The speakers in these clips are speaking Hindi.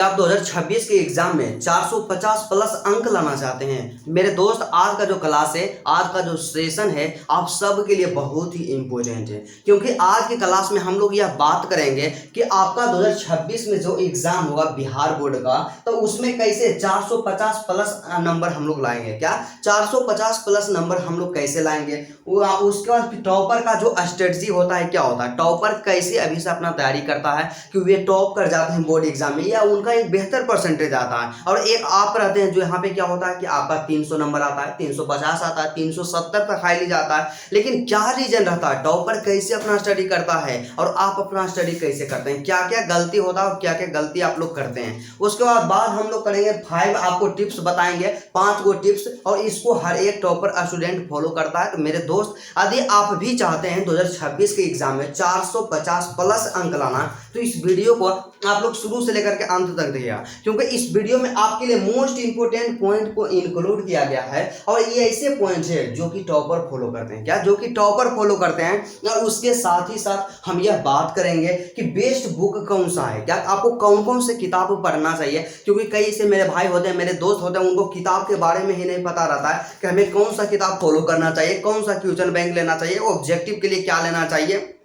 आप 2026 के एग्जाम में 450 प्लस अंक लाना चाहते हैं मेरे दोस्त, आज का जो क्लास है, आज का जो सेशन है, आप सब के लिए बहुत ही इम्पोर्टेंट है। क्योंकि आज के क्लास में हम लोग यह बात करेंगे कि आपका 2026 में जो एग्जाम होगा बिहार बोर्ड का, तो उसमें कैसे 450 प्लस नंबर हम लोग लाएंगे। क्या 450 प्लस नंबर हम लोग कैसे लाएंगे? उसके बाद टॉपर का जो स्ट्रेटजी होता है, क्या होता है, टॉपर कैसे अभी से अपना तैयारी करता है कि वे टॉप कर जाते हैं बोर्ड एग्जाम में, या उनका एक बेहतर परसेंटेज आता है। और एक आप रहते हैं जो यहाँ पे क्या होता है कि आपका 300 नंबर आता है, 350 आता है, 370 तक हाईली जाता है। लेकिन क्या रीजन रहता है, टॉपर कैसे अपना स्टडी करता है और आप अपना स्टडी कैसे करते हैं, क्या क्या गलती होता है और क्या क्या गलती आप लोग करते हैं। उसके बाद हम लोग करेंगे 5 आपको टिप्स बताएंगे, 5 गो टिप्स, और इसको हर एक टॉपर स्टूडेंट फॉलो करता है। तो मेरे दोस्त, यदि आप भी चाहते हैं 2026 के एग्जाम में 450 प्लस अंक लाना, तो इस वीडियो को आप लोग शुरू से लेकर के अंत तक देखिएगा, क्योंकि इस वीडियो में आपके लिए मोस्ट इंपोर्टेंट पॉइंट को इंक्लूड किया गया है। और ये ऐसे पॉइंट है जो कि टॉपर फॉलो करते हैं, क्या जो कि टॉपर फॉलो करते हैं। और उसके साथ ही साथ हम यह बात करेंगे कि बेस्ट बुक कौन सा है, क्या आपको कौन कौन से किताब पढ़ना चाहिए। क्योंकि कई ऐसे मेरे भाई होते हैं, मेरे दोस्त होते हैं, उनको किताब के बारे में ही नहीं पता रहता है कि हमें कौन सा किताब फॉलो करना चाहिए, कौन सा क्वेश्चन बैंक लेना चाहिए, ऑब्जेक्टिव के लिए क्या लेना चाहिए,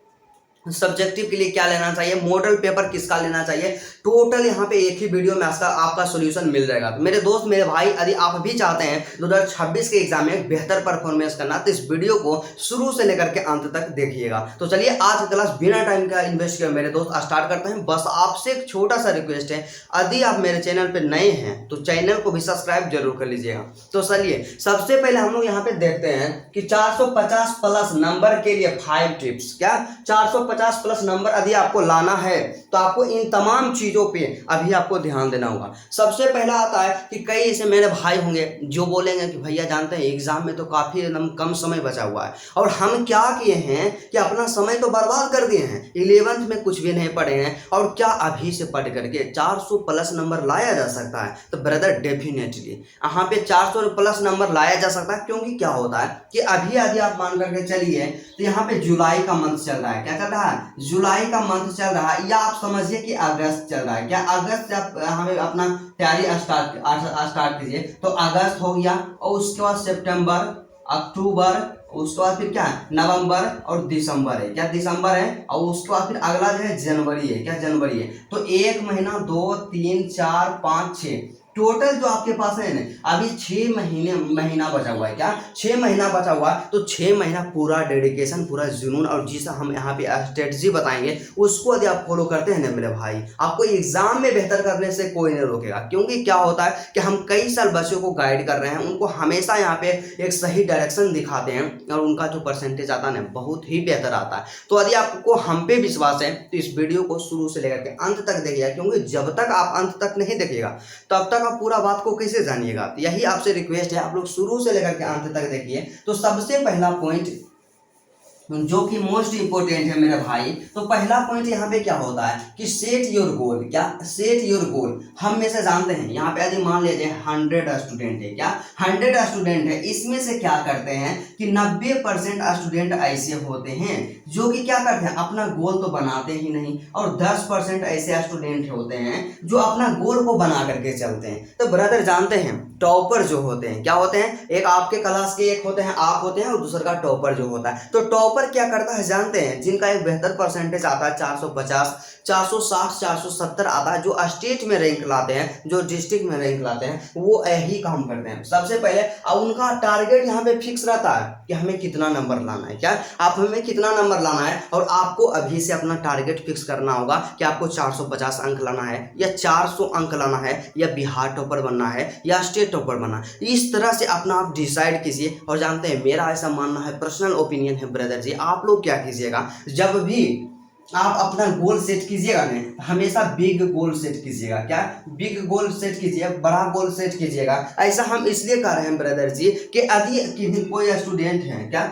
सब्जेक्टिव के लिए क्या लेना चाहिए, मॉडल पेपर किसका लेना चाहिए। टोटल यहाँ पे एक ही वीडियो में आपका सॉल्यूशन मिल जाएगा। तो मेरे दोस्त, मेरे भाई, यदि आप भी चाहते हैं 2026 के एग्जाम में बेहतर परफॉर्मेंस करना, तो इस वीडियो को शुरू से लेकर के अंत तक देखिएगा। तो चलिए आज का क्लास बिना टाइम का इन्वेस्ट किए मेरे दोस्त स्टार्ट करते हैं। बस आपसे एक छोटा सा रिक्वेस्ट है, यदि आप मेरे चैनल पर नए हैं तो चैनल को भी सब्सक्राइब जरूर कर लीजिएगा। तो चलिए सबसे पहले हम लोग यहाँ पे देखते हैं कि 450 प्लस नंबर के लिए 5 टिप्स। क्या 450 प्लस नंबर यदि आपको लाना है तो आपको इन तमाम चीजों पे अभी आपको ध्यान देना होगा। सबसे पहला आता है कि कई ऐसे मेरे भाई होंगे जो बोलेंगे कि भैया जानते हैं एग्जाम में तो काफी कम समय बचा हुआ है, और हम क्या किए हैं कि अपना समय तो बर्बाद कर दिए हैं, 11th में कुछ भी नहीं पढ़े हैं, और क्या अभी से पढ़ करके 400 प्लस नंबर लाया जा सकता है? तो ब्रदर डेफिनेटली यहाँ पे 400 प्लस नंबर लाया जा सकता है। क्योंकि क्या होता है कि अभी यदि आप मान करके चलिए तो यहाँ पे जुलाई का मंथ चल रहा है, क्या चल रहा है, जुलाई का मंथ चल रहा है, या आप समझिए कि अगस्त चल रहा है। क्या अगस्त से आप हमें अपना तैयारी स्टार्ट कीजिए, तो अगस्त हो गया, और उसके बाद सितंबर, अक्टूबर, उसके बाद फिर क्या है, नवंबर और दिसंबर है, क्या दिसंबर है, और उसके बाद फिर अगला जो है जनवरी है, क्या जनवरी है। तो 1 महीना, 2, 3, 4, 5, 6, टोटल जो आपके पास है ना अभी 6 महीना बचा हुआ है। क्या 6 महीना बचा हुआ है? तो 6 महीना पूरा डेडिकेशन, पूरा जुनून, और जिसे हम यहाँ पे स्ट्रेटजी बताएंगे उसको यदि आप फॉलो करते हैं ना मेरे भाई, आपको एग्जाम में बेहतर करने से कोई नहीं रोकेगा। क्योंकि क्या होता है कि हम कई साल बच्चों को गाइड कर रहे हैं, उनको हमेशा यहाँ पे एक सही डायरेक्शन दिखाते हैं, और उनका जो परसेंटेज आता है ना बहुत ही बेहतर आता है। तो यदि आपको हम पे विश्वास है तो इस वीडियो को शुरू से लेकर के अंत तक देखिएगा, क्योंकि जब तक आप अंत तक नहीं देखिएगा तब तक आप पूरा बात को कैसे जानिएगा। यही आपसे रिक्वेस्ट है, आप लोग शुरू से लेकर के अंत तक देखिए। तो सबसे पहला पॉइंट जो कि मोस्ट इंपोर्टेंट है मेरे भाई, तो पहला पॉइंट यहाँ पे क्या होता है कि सेट योर गोल। क्या सेट योर गोल, हम में से जानते हैं यहाँ पे यदि मान लीजिए 100 स्टूडेंट है, क्या 100 स्टूडेंट है, इसमें से क्या करते हैं कि 90% स्टूडेंट ऐसे होते हैं जो कि क्या करते हैं, अपना गोल तो बनाते ही नहीं, और 10% ऐसे स्टूडेंट होते हैं जो अपना गोल को बना करके चलते हैं। तो ब्रदर जानते हैं टॉपर जो होते हैं क्या होते हैं, एक आपके क्लास के एक होते हैं, आप होते हैं, और दूसरा का टॉपर जो होता है। तो टॉपर क्या करता है जानते हैं, जिनका एक बेहतर परसेंटेज आता है 450, 460, 470 आता है, जो स्टेट में रैंक लाते हैं, जो डिस्ट्रिक्ट में रैंक लाते हैं, वो यही काम करते हैं। सबसे पहले अब उनका टारगेट यहाँ पे फिक्स रहता है कि हमें कितना नंबर लाना है। क्या आप हमें कितना नंबर लाना है, और आपको अभी से अपना टारगेट फिक्स करना होगा कि आपको 450 अंक लाना है, या 400 अंक लाना है, या बिहार टॉपर बनना है, या स्टेट टॉपर बनना है। इस तरह से अपना आप डिसाइड कीजिए। और जानते हैं मेरा ऐसा मानना है, पर्सनल ओपिनियन है ब्रदर जी, आप लोग क्या कीजिएगा, जब भी आप अपना गोल सेट कीजिएगा ना, हमेशा बिग गोल सेट कीजिएगा। क्या बिग गोल सेट कीजिए, बड़ा गोल सेट कीजिएगा। ऐसा हम इसलिए कह रहे हैं ब्रदर जी कि यदि कोई स्टूडेंट है, क्या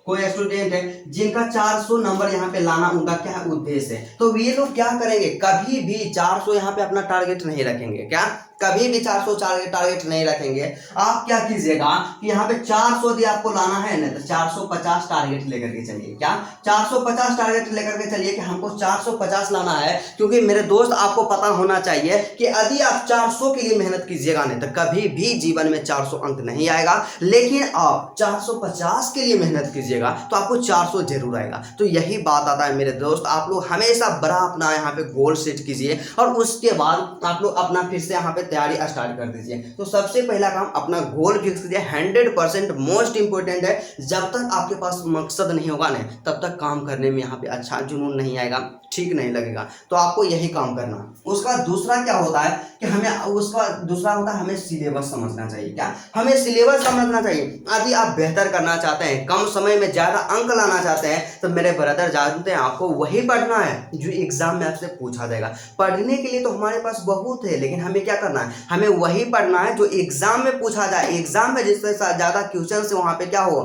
कोई स्टूडेंट है जिनका 400 नंबर यहाँ पे लाना उनका क्या है उद्देश्य है, तो ये लोग क्या करेंगे, कभी भी 400 यहाँ पे अपना टारगेट नहीं रखेंगे। क्या कभी भी 400 टारगेट नहीं रखेंगे। आप क्या कीजिएगा कि यहाँ पे 400 यदि आपको लाना है ना तो 450 टारगेट लेकर के चलिए। क्या 450 टारगेट लेकर के चलिए कि हमको 450 लाना है, क्योंकि मेरे दोस्त आपको पता होना चाहिए कि यदि आप 400 के लिए मेहनत कीजिएगा नहीं तो कभी भी जीवन में 400 अंक नहीं आएगा, लेकिन आप 450 के लिए मेहनत कीजिएगा तो आपको 400 जरूर आएगा। तो यही बात आता है मेरे दोस्त, आप लोग हमेशा बड़ा अपना यहाँ पे गोल सेट कीजिए और उसके बाद आप लोग अपना फिर से यहाँ पे तैयारी स्टार्ट कर दीजिए। तो सबसे पहला काम अपना गोल फिक्स कीजिए, 100% मोस्ट इंपॉर्टेंट है। जब तक आपके पास मकसद नहीं होगा ना तब तक काम करने में यहाँ पे अच्छा जुनून नहीं आएगा, ठीक नहीं लगेगा। तो आपको यही काम करना। उसका दूसरा क्या होता है कि हमें सिलेबस समझना चाहिए। क्या हमें सिलेबस समझना चाहिए। यदि आप बेहतर करना चाहते हैं, कम समय में ज़्यादा अंक लाना चाहते हैं तो मेरे ब्रदर जानते हैं आपको वही पढ़ना है जो एग्जाम में आपसे पूछा जाएगा। पढ़ने के लिए तो हमारे पास बहुत है, लेकिन हमें क्या करना है, हमें वही पढ़ना है जो एग्जाम में पूछा जाए। एग्जाम में जिससे ज़्यादा क्वेश्चन से वहाँ पे क्या हो,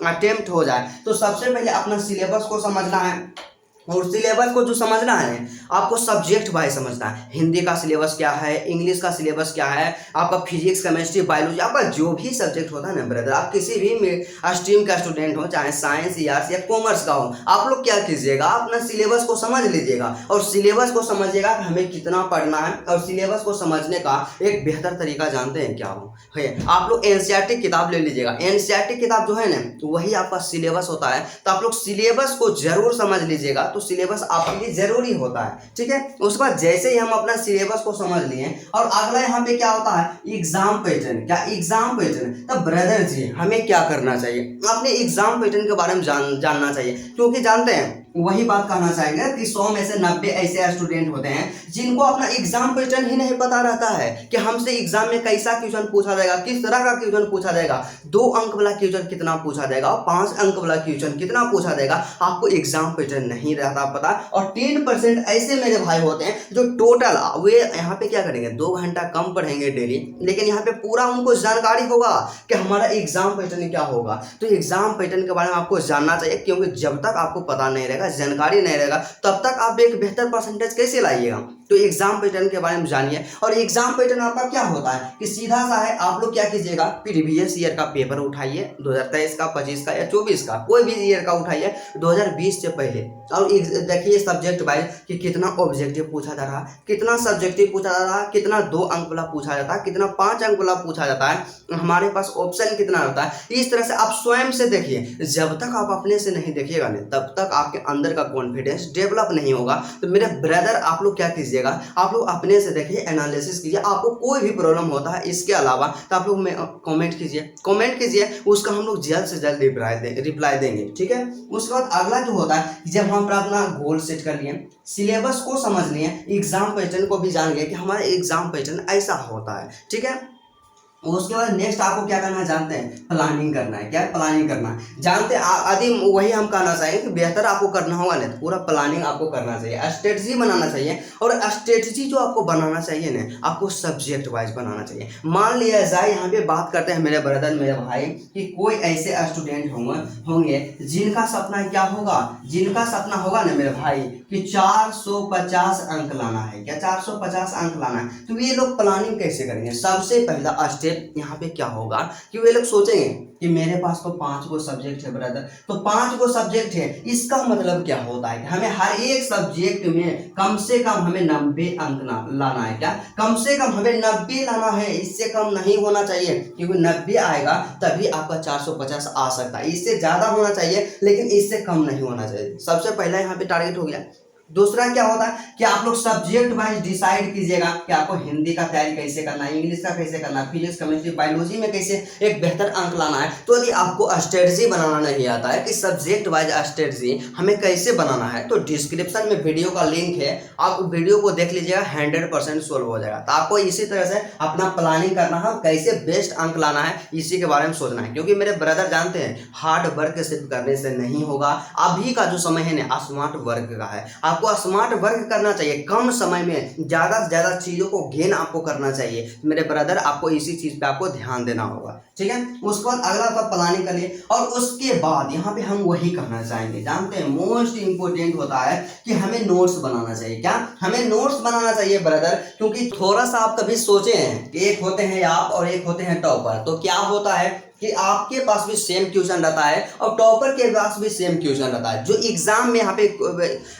अटेम्प्ट हो जाए। तो सबसे पहले अपना सिलेबस को समझना है, और सिलेबस को जो समझना है आपको सब्जेक्ट वाइज समझना है। हिंदी का सिलेबस क्या है, इंग्लिश का सिलेबस क्या है, आपका फिजिक्स, केमिस्ट्री, बायोलॉजी, आपका जो भी सब्जेक्ट होता है ना ब्रदर, आप किसी भी स्ट्रीम का स्टूडेंट हो, चाहे साइंस या कॉमर्स का हो, आप लोग क्या कीजिएगा अपना सिलेबस को समझ लीजिएगा और सिलेबस को समझिएगा कि हमें कितना पढ़ना है। और सिलेबस को समझने का एक बेहतर तरीका जानते हैं क्या हो है, आप लोग एनसीईआरटी किताब ले लीजिएगा। एनसीईआरटी किताब जो है ना वही आपका सिलेबस होता है। तो आप लोग सिलेबस को जरूर समझ लीजिएगा, तो सिलेबस आपके लिए जरूरी होता है। ठीक है, उसके बाद जैसे ही हम अपना सिलेबस को समझ लिए और अगला यहाँ पे क्या होता है एग्जाम पैटर्न। क्या एग्जाम पैटर्न, तब ब्रदर जी हमें क्या करना चाहिए, अपने एग्जाम पैटर्न के बारे में जानना चाहिए। क्योंकि जानते हैं वही बात कहना चाहेंगे कि 100 में से 90 ऐसे स्टूडेंट होते हैं जिनको अपना एग्जाम पैटर्न ही नहीं पता रहता है कि हमसे एग्जाम में कैसा क्वेश्चन पूछा जाएगा, किस तरह का क्वेश्चन पूछा जाएगा, 2 अंक वाला क्वेश्चन कितना पूछा जाएगा, 5 अंक वाला क्वेश्चन कितना पूछा जाएगा, आपको एग्जाम पैटर्न नहीं रहता पता। और 10% ऐसे मेरे भाई होते हैं जो टोटल वे यहाँ पे क्या करेंगे 2 घंटा कम पढ़ेंगे डेली, लेकिन यहाँ पे पूरा उनको जानकारी होगा कि हमारा एग्जाम पैटर्न क्या होगा। तो एग्जाम पैटर्न के बारे में आपको जानना चाहिए, क्योंकि जब तक आपको पता नहीं रहेगा, जानकारी नहीं रहेगा, तब तक आप एक बेहतर परसेंटेज कैसे लाइएगा। तो एग्जाम पैटर्न के बारे में जानिए। और एग्जाम पैटर्न आपका क्या होता है कि सीधा सा है, आप लोग क्या कीजिएगा प्रीवियस ईयर का पेपर उठाइए, 2023 का, 25 का या 24 का, कोई भी ईयर का उठाइए 2020 से पहले, और देखिए सब्जेक्ट वाइज कि कितना ऑब्जेक्टिव पूछा जा रहा है, कितना सब्जेक्टिव पूछा जा रहा है, कितना 2 अंक वाला पूछा जाता है, कितना 5 अंक वाला पूछा जाता है, हमारे पास ऑप्शन कितना होता है। इस तरह से आप स्वयं से देखिए। जब तक आप अपने से नहीं देखिएगा नहीं तब तक आपके अंदर का कॉन्फिडेंस डेवलप नहीं होगा। तो मेरे ब्रदर आप लोग क्या कीजिएगा, आप लोग अपने से देखिए, एनालिसिस कीजिए। आपको कोई भी प्रॉब्लम होता है इसके अलावा तो आप लोग कमेंट कीजिए, उसका हम लोग जल्द से जल्द रिप्लाई देंगे। ठीक है, उसके बाद अगला जो होता है जब हम अपना गोल सेट कर लिए, सिलेबस को समझ लिए, एग्जाम पैटर्न को भी जान गए कि हमारा एग्जाम पैटर्न ऐसा होता है। ठीक है, उसके बाद नेक्स्ट आपको क्या करना है जानते हैं, प्लानिंग करना है। क्या प्लानिंग करना है जानते हैं, आदि वही हम कहना चाहिए कि बेहतर आपको करना होगा ना पूरा प्लानिंग आपको करना चाहिए, स्ट्रेटजी बनाना चाहिए। और स्ट्रेटजी जो आपको बनाना चाहिए ना आपको सब्जेक्ट वाइज बनाना चाहिए। मान लिया जाए यहाँ पे बात करते हैं मेरे ब्रदर मेरे भाई कि कोई ऐसे स्टूडेंट होंगे जिनका सपना क्या होगा, जिनका सपना होगा ना मेरे भाई कि 450 अंक लाना है। क्या 450 अंक लाना है, तो ये लोग प्लानिंग कैसे करेंगे। सबसे पहला स्टेप यहाँ पे क्या होगा कि वे लोग सोचेंगे कि मेरे पास तो 5 गो सब्जेक्ट है ब्रदर, तो 5 गो सब्जेक्ट है, इसका मतलब क्या होता है कि हमें हर एक सब्जेक्ट में कम से कम हमें 90 अंक लाना है। क्या कम से कम हमें 90 लाना है, इससे कम नहीं होना चाहिए, क्योंकि 90 आएगा तभी आपका 450 आ सकता है। इससे ज्यादा होना चाहिए लेकिन इससे कम नहीं होना चाहिए। सबसे पहला यहाँ पे टारगेट हो गया। दूसरा क्या होता है कि आप लोग सब्जेक्ट वाइज डिसाइड कीजिएगा कि आपको हिंदी का तैयारी कैसे करना है, इंग्लिश का कैसे करना है, फिजिक्स, केमिस्ट्री, बायोलॉजी में कैसे एक बेहतर अंक लाना है। तो यदि आपको स्ट्रेटजी बनाना नहीं आता है कि सब्जेक्ट वाइज स्ट्रेटजी हमें कैसे बनाना है, तो डिस्क्रिप्शन में वीडियो का लिंक है, आप वीडियो को देख लीजिएगा, 100% सोल्व हो जाएगा। तो आपको इसी तरह से अपना प्लानिंग करना है, कैसे बेस्ट अंक लाना है इसी के बारे में सोचना है। क्योंकि मेरे ब्रदर जानते हैं हार्ड वर्क सिर्फ करने से नहीं होगा। अभी का जो समय है ना स्मार्ट वर्क का है। आपको स्मार्ट वर्क करना चाहिए, कम समय में ज़्यादा से ज़्यादा चीज़ों को गेन आपको करना चाहिए मेरे ब्रदर। आपको इसी चीज़ पे आपको ध्यान देना होगा, ठीक है। उसके बाद अगला आपका प्लानिंग करिए, और उसके बाद यहाँ पे हम वही करना चाहेंगे, जानते हैं मोस्ट इंपोर्टेंट होता है कि हमें नोट्स बनाना चाहिए। क्या हमें नोट्स बनाना चाहिए ब्रदर? क्योंकि थोड़ा सा आप कभी सोचे हैं कि एक होते हैं आप और एक होते हैं टॉपर, तो क्या होता है कि आपके पास भी सेम क्वेश्चन रहता है और टॉपर के पास भी सेम क्वेश्चन रहता है। जो एग्जाम में यहाँ पे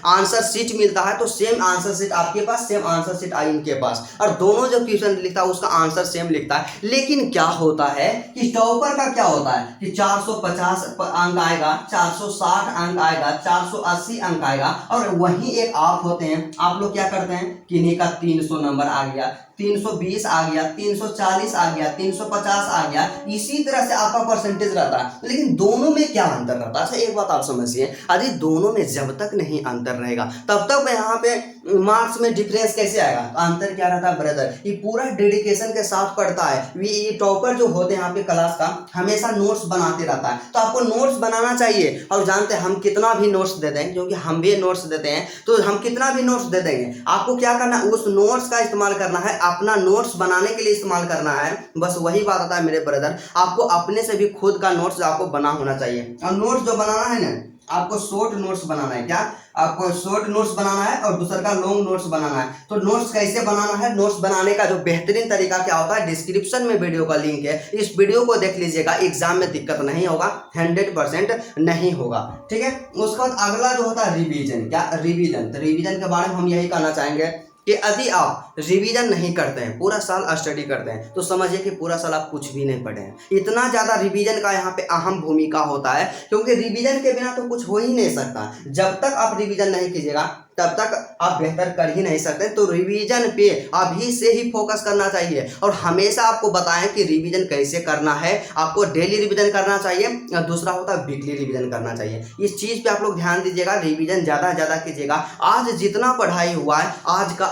आंसर शीट मिलता है तो सेम आंसर शीट आपके पास, सेम आंसर शीट आई इनके पास, और दोनों जो क्वेश्चन लिखता है उसका आंसर सेम लिखता है। लेकिन क्या होता है कि टॉपर का क्या होता है कि 450 अंक आएगा, 460 अंक आएगा, 480 अंक आएगा, और वहीं एक आप होते हैं, आप लोग क्या करते हैं किन्हीं का 300 नंबर आ गया, 320 आ गया, 340 आ गया, 350 आ गया, इसी तरह से आपका परसेंटेज रहता है। लेकिन दोनों में क्या अंतर रहता है? अच्छा एक बात आप समझिए, यदि दोनों में जब तक नहीं अंतर रहेगा तब तक यहाँ पे मार्क्स में डिफरेंस कैसे आएगा? तो अंतर क्या रहता है ब्रदर? ये पूरा डेडिकेशन के साथ पढ़ता है। ये टॉपर जो होते हैं यहाँ पे क्लास का हमेशा नोट्स बनाते रहता है, तो आपको नोट्स बनाना चाहिए। और जानते हैं हम कितना भी नोट्स देते हैं, क्योंकि हम भी नोट्स देते हैं, तो हम कितना भी नोट्स दे देंगे, आपको क्या करना है उस नोट्स का इस्तेमाल करना है, अपना नोट्स बनाने के लिए इस्तेमाल करना है। बस वही बात आता है मेरे ब्रदर, आपको अपने से भी खुद का नोट्स आपको बना होना चाहिए। और नोट्स जो बनाना है ना, आपको शॉर्ट नोट्स बनाना है। क्या आपको शॉर्ट नोट्स बनाना है और दूसरा का लॉन्ग नोट्स बनाना है। तो नोट्स कैसे बनाना है? नोट्स बनाने का जो बेहतरीन तरीका क्या होता है, डिस्क्रिप्शन में वीडियो का लिंक है, इस वीडियो को देख लीजिएगा। एग्जाम में दिक्कत नहीं होगा, 100% नहीं होगा, ठीक है। उसके बाद अगला जो होता है रिवीजन। क्या रिवीजन? तो रिवीजन के बारे में हम यही कहना चाहेंगे कि यदि आप रिवीजन नहीं करते हैं, पूरा साल स्टडी करते हैं, तो समझिए कि पूरा साल आप कुछ भी नहीं पढ़े हैं। इतना ज़्यादा रिवीजन का यहाँ पे अहम भूमिका होता है, क्योंकि रिवीजन के बिना तो कुछ हो ही नहीं सकता। जब तक आप रिवीजन नहीं कीजिएगा तब तक आप बेहतर कर ही नहीं सकते। तो रिवीजन पे अभी से ही फोकस करना चाहिए, और हमेशा आपको बताएं कि रिवीजन कैसे करना है। आपको डेली रिवीजन करना चाहिए, और दूसरा होता है वीकली रिवीजन करना चाहिए। इस चीज़ पे आप लोग ध्यान दीजिएगा, रिवीजन ज़्यादा से ज़्यादा कीजिएगा। आज जितना पढ़ाई हुआ है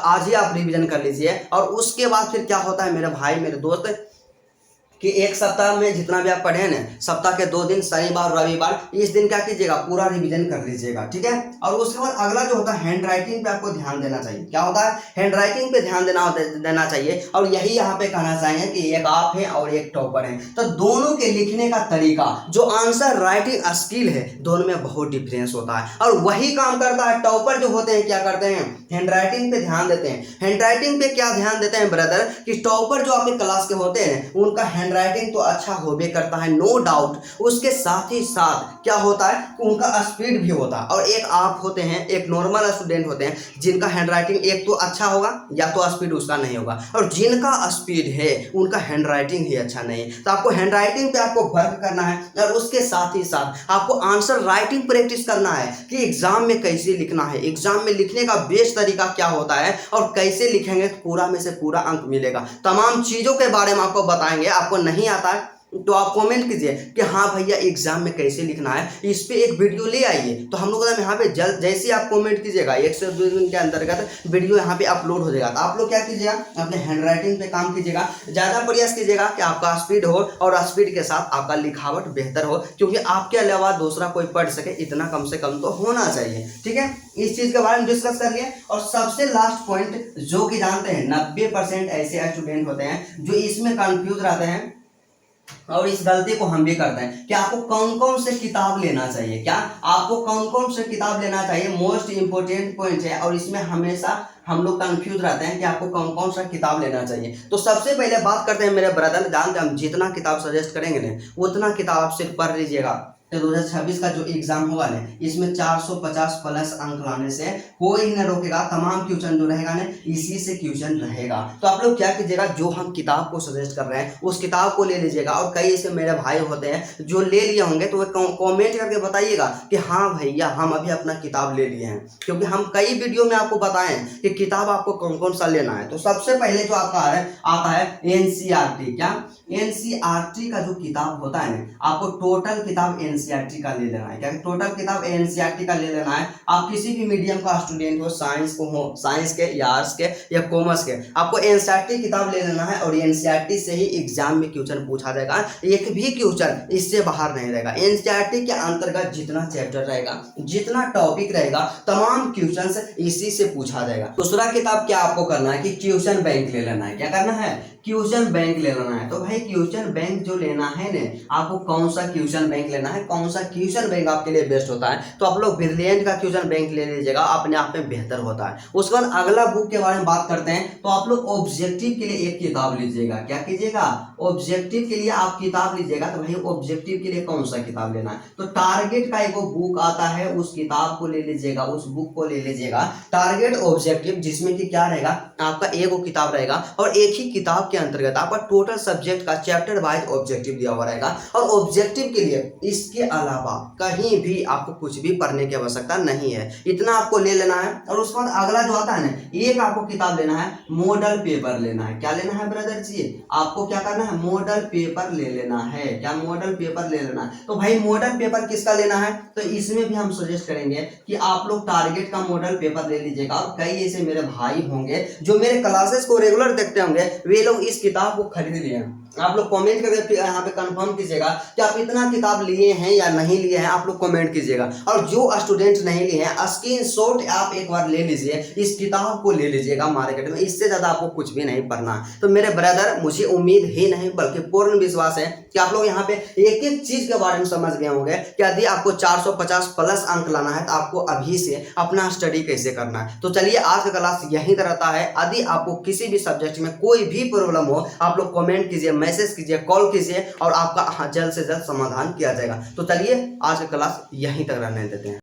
आज ही आप रिवीजन कर लीजिए, और उसके बाद फिर क्या होता है मेरे भाई मेरे दोस्त कि एक सप्ताह में जितना भी आप पढ़े ना, सप्ताह के 2 दिन शनिवार रविवार, इस दिन क्या कीजिएगा पूरा रिवीजन कर लीजिएगा, ठीक है। और उसके बाद अगला जो होता है हैंड राइटिंग पे आपको ध्यान देना चाहिए। क्या होता है? हैंड राइटिंग पे ध्यान देना चाहिए। और यही यहाँ पे कहना चाहेंगे कि एक आप हैं और एक टॉपर हैं, तो दोनों के लिखने का तरीका, जो आंसर राइटिंग स्किल है, दोनों में बहुत डिफरेंस होता है। और वही काम करता है टॉपर जो होते हैं, क्या करते हैं हैंड राइटिंग पे ध्यान देते हैं। हैंड राइटिंग पे क्या ध्यान देते हैं ब्रदर कि टॉपर जो आपके क्लास के होते हैं उनका हैंड राइटिंग तो अच्छा होबे करता है, नो डाउट। उसके साथ ही साथ क्या होता है कि उनका स्पीड भी होता है। और एक आप होते हैं, एक नॉर्मल स्टूडेंट होते हैं, जिनका हैंड राइटिंग एक तो अच्छा होगा या तो स्पीड उसका नहीं होगा, और जिनका स्पीड है उनका हैंड राइटिंग ही अच्छा नहीं है। तो आपको हैंड राइटिंग पे आपको वर्क करना है, और उसके साथ ही साथ आपको आंसर राइटिंग प्रैक्टिस करना है कि एग्जाम में कैसे लिखना है, एग्जाम में लिखने का बेस्ट तरीका क्या होता है, और कैसे लिखेंगे तो पूरा में से पूरा अंक मिलेगा। तमाम चीज़ों के बारे में आपको बताएंगे। आपको नहीं आता है तो आप कमेंट कीजिए कि हाँ भैया एग्जाम में कैसे लिखना है, इस पे एक वीडियो ले आइए। तो हम लोग यहाँ पे जल्द जैसे ही आप कमेंट कीजिएगा 1 से 2 दिन के अंतर्गत वीडियो यहाँ पे अपलोड हो जाएगा। तो आप लोग क्या कीजिएगा, अपने हैंड राइटिंग पे काम कीजिएगा, ज़्यादा प्रयास कीजिएगा कि आपका स्पीड हो, और स्पीड के साथ आपका लिखावट बेहतर हो, क्योंकि आपके अलावा दूसरा कोई पढ़ सके इतना कम से कम तो होना चाहिए, ठीक है। इस चीज़ के बारे में डिस्कस कर लिए। और सबसे लास्ट पॉइंट जो कि जानते हैं 90% ऐसे स्टूडेंट होते हैं जो इसमें कंफ्यूज रहते हैं, और इस गलती को हम भी करते हैं कि आपको कौन कौन से किताब लेना चाहिए। क्या आपको कौन कौन से किताब लेना चाहिए, मोस्ट इंपोर्टेंट पॉइंट है, और इसमें हमेशा हम लोग कंफ्यूज रहते हैं कि आपको कौन कौन सा किताब लेना चाहिए। तो सबसे पहले बात करते हैं मेरे ब्रदर, जानते हैं हम जितना किताब सजेस्ट करेंगे ना उतना किताब आप सिर्फ पढ़ लीजिएगा। तो 2026 का जो एग्जाम होगा ना, इसमें 450 प्लस अंक लाने से कोई न रोकेगा। तमाम क्वेश्चन जो रहेगा ना इसी से क्वेश्चन रहेगा। तो आप लोग क्या कीजिएगा, जो हम किताब को सजेस्ट कर रहे हैं उस किताब को ले लीजिएगा। और कई ऐसे मेरे भाई होते हैं जो ले लिए होंगे, तो वो कमेंट करके बताइएगा कि हाँ भैया हम अभी अपना किताब ले लिए हैं, क्योंकि हम कई वीडियो में आपको बताएं कि किताब आपको कौन कौन सा लेना है। तो सबसे पहले जो आपका आता है NCERT। क्या NCERT का जो किताब होता है ना, आपको टोटल किताब एनसीईआरटी का ले लेना है। क्या टोटल किताब एनसीईआरटी का ले लेना है। आप किसी भी मीडियम का स्टूडेंट हो, साइंस के या आर्ट्स के या कॉमर्स के, आपको एनसीईआरटी किताब ले लेना है और एनसीईआरटी से ही एग्जाम में क्वेश्चन पूछा जाएगा। एक भी क्वेश्चन इससे बाहर नहीं रहेगा। एनसीईआरटी के अंतर्गत जितना चैप्टर रहेगा, जितना टॉपिक रहेगा, तमाम क्वेश्चन इसी से पूछा जाएगा। दूसरा किताब क्या आपको करना है कि क्वेश्चन बैंक ले लेना है। क्या करना है? क्वेश्चन बैंक ले लेना है। तो भाई क्वेश्चन बैंक जो लेना है ने, आपको कौन सा क्वेश्चन बैंक लेना है, कौन सा क्वेश्चन बैंक आपके लिए बेस्ट होता है, तो आप लोग ब्रिलियंट का क्वेश्चन बैंक ले लीजिएगा, अपने आप में बेहतर होता है। उसके बाद अगला बुक के बारे में बात करते हैं, तो आप लोग ऑब्जेक्टिव के लिए एक किताब लीजिएगा। क्या कीजिएगा? ऑब्जेक्टिव के लिए आप किताब लीजिएगा। तो भाई ऑब्जेक्टिव के लिए कौन सा किताब लेना है, तो टारगेट का एक बुक आता है, उस किताब को ले लीजिएगा, उस बुक को ले लीजिएगा, टारगेट ऑब्जेक्टिव, जिसमें कि क्या रहेगा, आपका एक किताब रहेगा और एक ही किताब के अंतर्गत आपका टोटल सब्जेक्ट का चैप्टर वाइज ऑब्जेक्टिव दिया हुआ रहेगा। और ऑब्जेक्टिव के लिए इसके अलावा कहीं भी आपको कुछ भी पढ़ने की आवश्यकता नहीं है, इतना आपको ले लेना है। और उसके बाद अगला जो आता है ना, एक आपको किताब लेना है, मॉडल पेपर लेना है। क्या लेना है ब्रदर जी? आपको क्या करना है? मॉडल पेपर ले लेना है। क्या मॉडल पेपर ले लेना है? तो भाई मॉडल पेपर किसका लेना है, तो इसमें भी हम सजेस्ट करेंगे कि आप लोग टारगेट का मॉडल पेपर ले लीजिएगा। और कई ऐसे मेरे भाई होंगे जो मेरे क्लासेस को रेगुलर देखते होंगे, वे लोग इस किताब को खरीद लिए। आप लोग कमेंट करके यहाँ पे कंफर्म कीजिएगा कि आप इतना किताब लिए हैं या नहीं लिए हैं, आप लोग कमेंट कीजिएगा। और जो स्टूडेंट नहीं लिए हैं, स्क्रीनशॉट आप एक बार ले लीजिए, इस किताब को ले लीजिएगा मार्केट में, इससे ज्यादा आपको कुछ भी नहीं पढ़ना। तो मेरे ब्रदर, मुझे उम्मीद ही नहीं बल्कि पूर्ण विश्वास है कि आप लोग यहाँ पे एक एक चीज के बारे में समझ गए होंगे कि यदि आपको 450 प्लस अंक लाना है तो आपको अभी से अपना स्टडी कैसे करना है। तो चलिए आज का क्लास यहीं तक रहता है। यदि आपको किसी भी सब्जेक्ट में कोई भी प्रॉब्लम हो, आप लोग कमेंट कीजिए, मैसेज कीजिए, कॉल कीजिए और आपका जल्द से जल्द समाधान किया जाएगा। तो चलिए आज का क्लास यहीं तक रहने देते हैं।